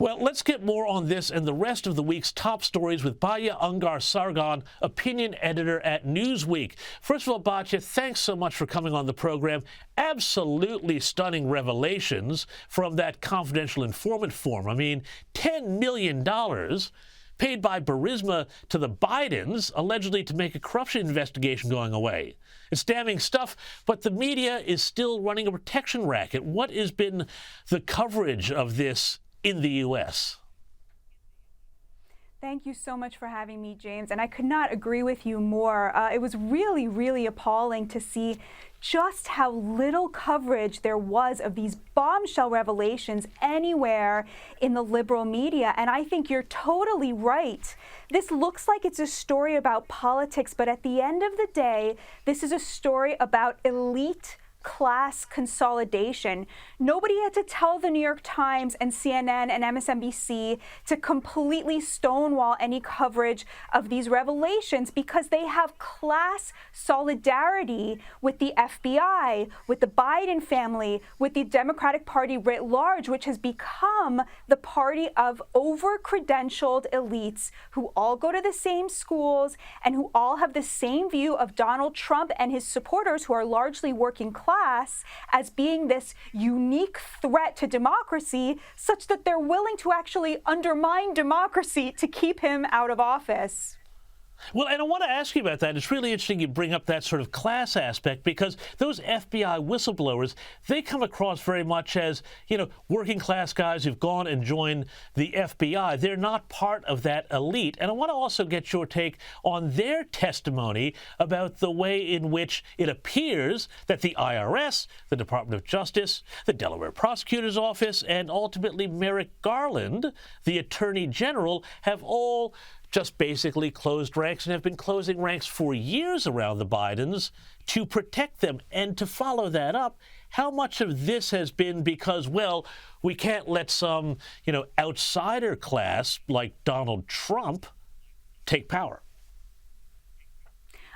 Well, let's get more on this and the rest of the week's top stories with Batya Ungar-Sargon, opinion editor at Newsweek. First of all, Batya, thanks so much for coming on the program. Absolutely stunning revelations from that confidential informant form. I mean, $10 million paid by Burisma to the Bidens, allegedly to make a corruption investigation going away. It's damning stuff, but the media is still running a protection racket. What has been the coverage of this in the U.S.? Thank you so much for having me, James. And I could not agree with you more. It was really, really appalling to see just how little coverage there was of these bombshell revelations anywhere in the liberal media. And I think you're totally right. This looks like it's a story about politics, but at the end of the day, this is a story about elite class consolidation. Nobody had to tell the New York Times and CNN and MSNBC to completely stonewall any coverage of these revelations because they have class solidarity with the FBI, with the Biden family, with the Democratic Party writ large, which has become the party of over-credentialed elites who all go to the same schools and who all have the same view of Donald Trump and his supporters, who are largely working class, as being this unique threat to democracy, such that they're willing to actually undermine democracy to keep him out of office. Well, and I want to ask you about that. It's really interesting you bring up that sort of class aspect, because those FBI whistleblowers, they come across very much as, working class guys who've gone and joined the FBI. They're not part of that elite. And I want to also get your take on their testimony about the way in which it appears that the IRS, the Department of Justice, the Delaware Prosecutor's Office, and ultimately Merrick Garland, the Attorney General, have all just basically closed ranks and have been closing ranks for years around the Bidens to protect them. And to follow that up, how much of this has been because, well, we can't let some, outsider class like Donald Trump take power?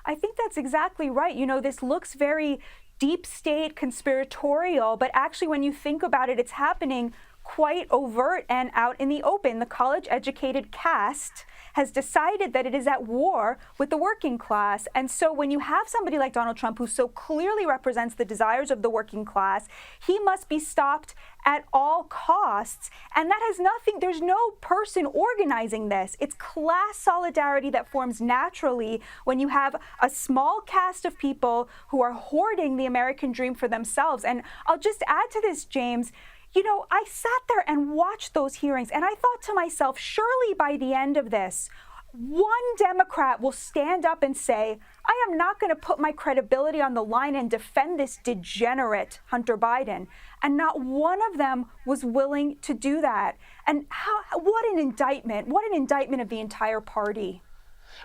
I think that's exactly right. This looks very deep state conspiratorial, but actually when you think about it, it's happening quite overt and out in the open. The college-educated caste has decided that it is at war with the working class. And so when you have somebody like Donald Trump, who so clearly represents the desires of the working class, he must be stopped at all costs. And that has nothing, there's no person organizing this. It's class solidarity that forms naturally when you have a small cast of people who are hoarding the American dream for themselves. And I'll just add to this, James, I sat there and watched those hearings, and I thought to myself, surely by the end of this, one Democrat will stand up and say, I am not going to put my credibility on the line and defend this degenerate Hunter Biden. And not one of them was willing to do that. And what an indictment of the entire party.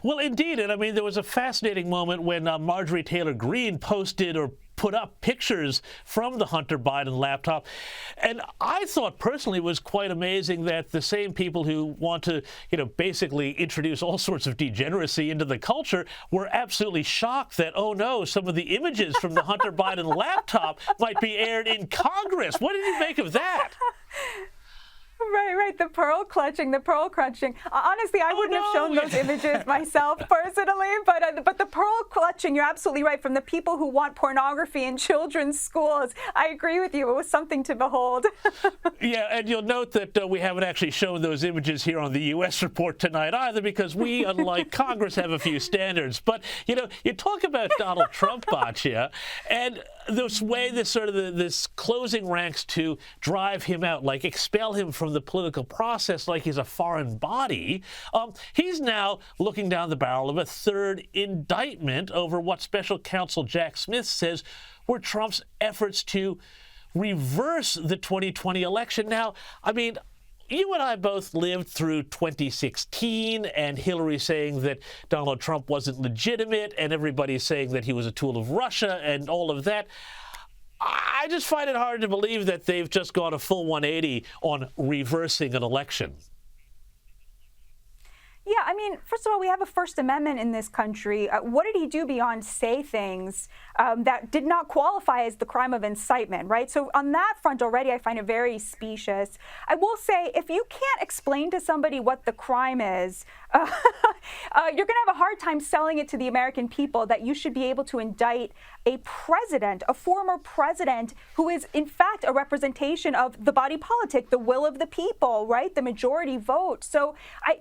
Well, indeed. And I mean, there was a fascinating moment when Marjorie Taylor Greene posted or put up pictures from the Hunter Biden laptop. And I thought personally it was quite amazing that the same people who want to, basically introduce all sorts of degeneracy into the culture were absolutely shocked that, oh no, some of the images from the Hunter Biden laptop might be aired in Congress. What did you make of that? Right. The pearl clutching. Honestly, I wouldn't have shown those images myself personally, but the pearl clutching, you're absolutely right. From the people who want pornography in children's schools, I agree with you. It was something to behold. Yeah, and you'll note that we haven't actually shown those images here on the U.S. report tonight either, because we, unlike Congress, have a few standards. But, you talk about Donald Trump, Batya, and this way, this closing ranks to drive him out, like expel him from the political process like he's a foreign body. He's now looking down the barrel of a third indictment over what Special Counsel Jack Smith says were Trump's efforts to reverse the 2020 election. Now, I mean, you and I both lived through 2016 and Hillary saying that Donald Trump wasn't legitimate and everybody saying that he was a tool of Russia and all of that. I just find it hard to believe that they've just gone a full 180 on reversing an election. Yeah, mean, first of all, we have a First Amendment in this country. What did he do beyond say things that did not qualify as the crime of incitement, right? So on that front already, I find it very specious. I will say, if you can't explain to somebody what the crime is, you're going to have a hard time selling it to the American people that you should be able to indict a president, a former president, who is in fact a representation of the body politic, the will of the people, right? The majority vote. So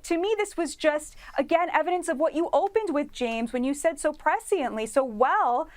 to me, this was just, again, evidence of what you opened with, James, when you said so presciently, so well,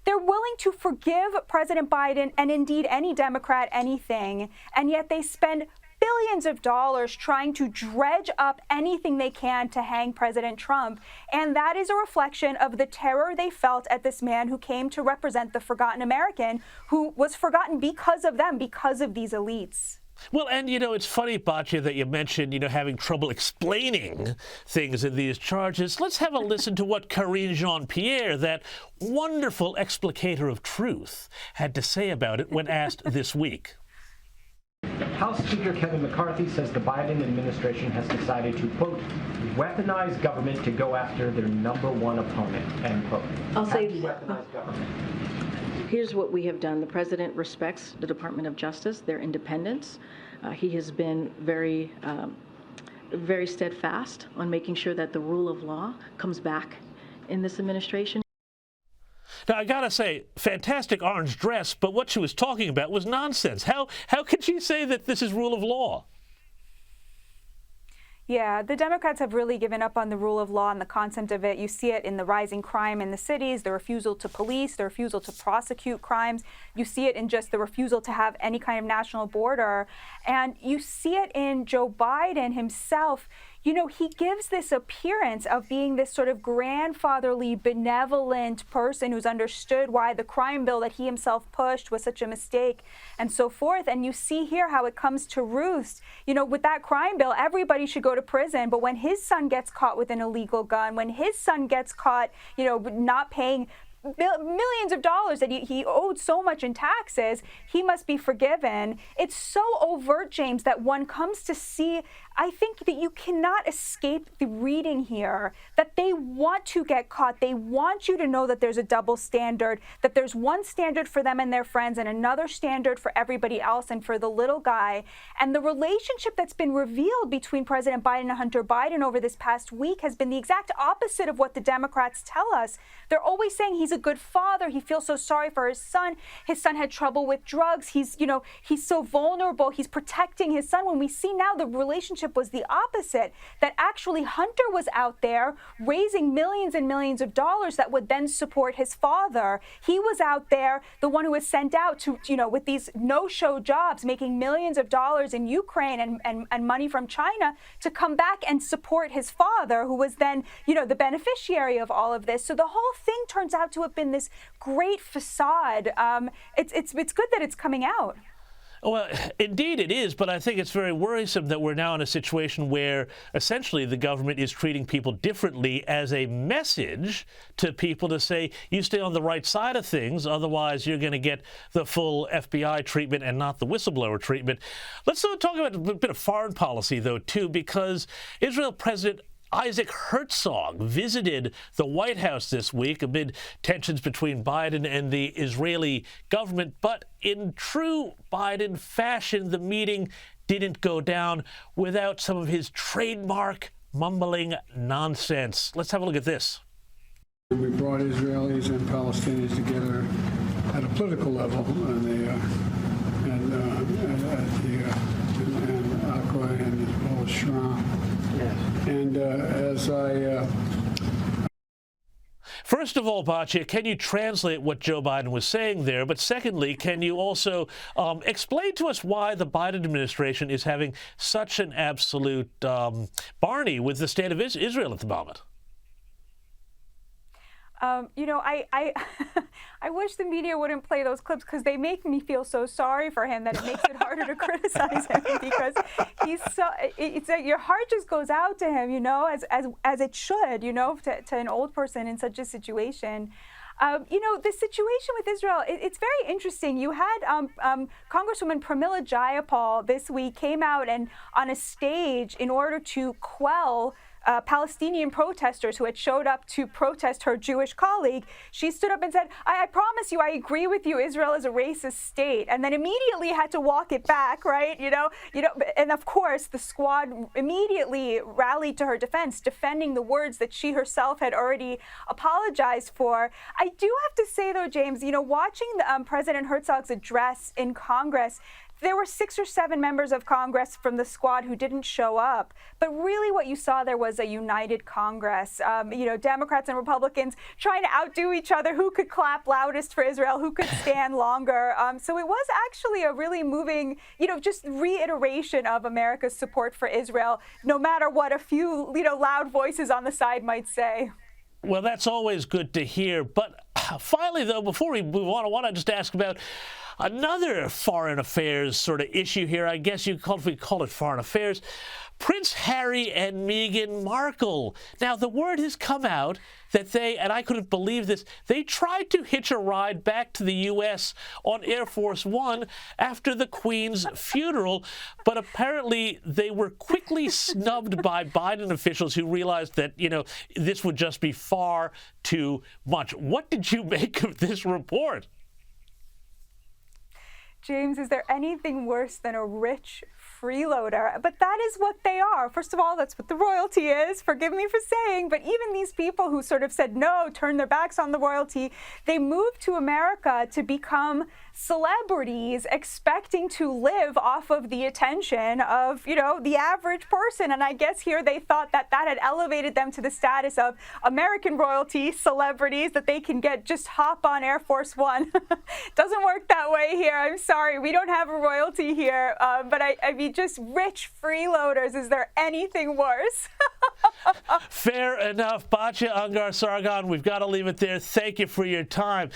they're willing to forgive President Biden and indeed any Democrat anything, and yet they spend billions of dollars trying to dredge up anything they can to hang President Trump. And that is a reflection of the terror they felt at this man who came to represent the forgotten American, who was forgotten because of them, because of these elites. Well, and, it's funny, Batya, that you mentioned, having trouble explaining things in these charges. Let's have a listen to what Kareem Johnson, that wonderful explicator of truth, had to say about it when asked this week. House Speaker Kevin McCarthy says the Biden administration has decided to, quote, weaponize government to go after their number one opponent, end quote. I'll say weaponize government. Here's what we have done. The president respects the Department of Justice, their independence. He has been very steadfast on making sure that the rule of law comes back in this administration. Now, I gotta say, fantastic orange dress, but what she was talking about was nonsense. How could she say that this is rule of law? Yeah, the Democrats have really given up on the rule of law and the concept of it. You see it in the rising crime in the cities, the refusal to police, the refusal to prosecute crimes. You see it in just the refusal to have any kind of national border. And you see it in Joe Biden himself. He gives this appearance of being this sort of grandfatherly, benevolent person who's understood why the crime bill that he himself pushed was such a mistake and so forth. And you see here how it comes to roost. With that crime bill, everybody should go to prison. But when his son gets caught with an illegal gun, when his son gets caught, not paying millions of dollars that he owed so much in taxes, he must be forgiven. It's so overt, James, that one comes to see, I think that you cannot escape the reading here, that they want to get caught. They want you to know that there's a double standard, that there's one standard for them and their friends and another standard for everybody else and for the little guy. And the relationship that's been revealed between President Biden and Hunter Biden over this past week has been the exact opposite of what the Democrats tell us. They're always saying he's a good father. He feels so sorry for his son. His son had trouble with drugs. He's so vulnerable. He's protecting his son. When we see now the relationship was the opposite, that actually Hunter was out there raising millions and millions of dollars that would then support his father. He was out there, the one who was sent out to, with these no-show jobs, making millions of dollars in Ukraine and money from China to come back and support his father, who was then, the beneficiary of all of this. So the whole thing turns out to have been this great facade. It's good that it's coming out. Well, indeed it is, but I think it's very worrisome that we're now in a situation where essentially the government is treating people differently as a message to people to say, you stay on the right side of things, otherwise you're going to get the full FBI treatment and not the whistleblower treatment. Let's talk about a bit of foreign policy, though, too, because Israel President Isaac Herzog visited the White House this week amid tensions between Biden and the Israeli government. But in true Biden fashion, the meeting didn't go down without some of his trademark mumbling nonsense. Let's have a look at this. We brought Israelis and Palestinians together at a political level, and Akwa and as well as Shram. And First of all, Batya, can you translate what Joe Biden was saying there? But secondly, can you also explain to us why the Biden administration is having such an absolute Barney with the state of Israel at the moment? I wish the media wouldn't play those clips because they make me feel so sorry for him that it makes it harder to criticize him because he's so. It's like your heart just goes out to him, as it should, to an old person in such a situation. The situation with Israel, it's very interesting. You had Congresswoman Pramila Jayapal this week came out and on a stage in order to quell Palestinian protesters who had showed up to protest her Jewish colleague, she stood up and said, I promise you, I agree with you, Israel is a racist state, and then immediately had to walk it back, right? And of course, the squad immediately rallied to her defense, defending the words that she herself had already apologized for. I do have to say, though, James, watching President Herzog's address in Congress, there were 6 or 7 members of Congress from the squad who didn't show up. But really what you saw there was a united Congress. Democrats and Republicans trying to outdo each other, who could clap loudest for Israel, who could stand longer. So it was actually a really moving, just reiteration of America's support for Israel, no matter what a few, loud voices on the side might say. Well, that's always good to hear. But finally, though, before we move on, I want to just ask about another foreign affairs sort of issue here. I guess we call it foreign affairs. Prince Harry and Meghan Markle. Now, the word has come out that they, and I couldn't believe this, they tried to hitch a ride back to the U.S. on Air Force One after the Queen's funeral, but apparently they were quickly snubbed by Biden officials who realized that, this would just be far too much. What did you make of this report? James, is there anything worse than a rich freeloader? But that is what they are. First of all, that's what the royalty is. Forgive me for saying, but even these people who sort of said no, turned their backs on the royalty, they moved to America to become celebrities, expecting to live off of the attention of, the average person. And I guess here they thought that had elevated them to the status of American royalty celebrities, that they can just hop on Air Force One. Doesn't work that way here. I'm sorry. We don't have a royalty here. But I mean, just rich freeloaders. Is there anything worse? Fair enough. Batya, Ungar-Sargon, we've got to leave it there. Thank you for your time.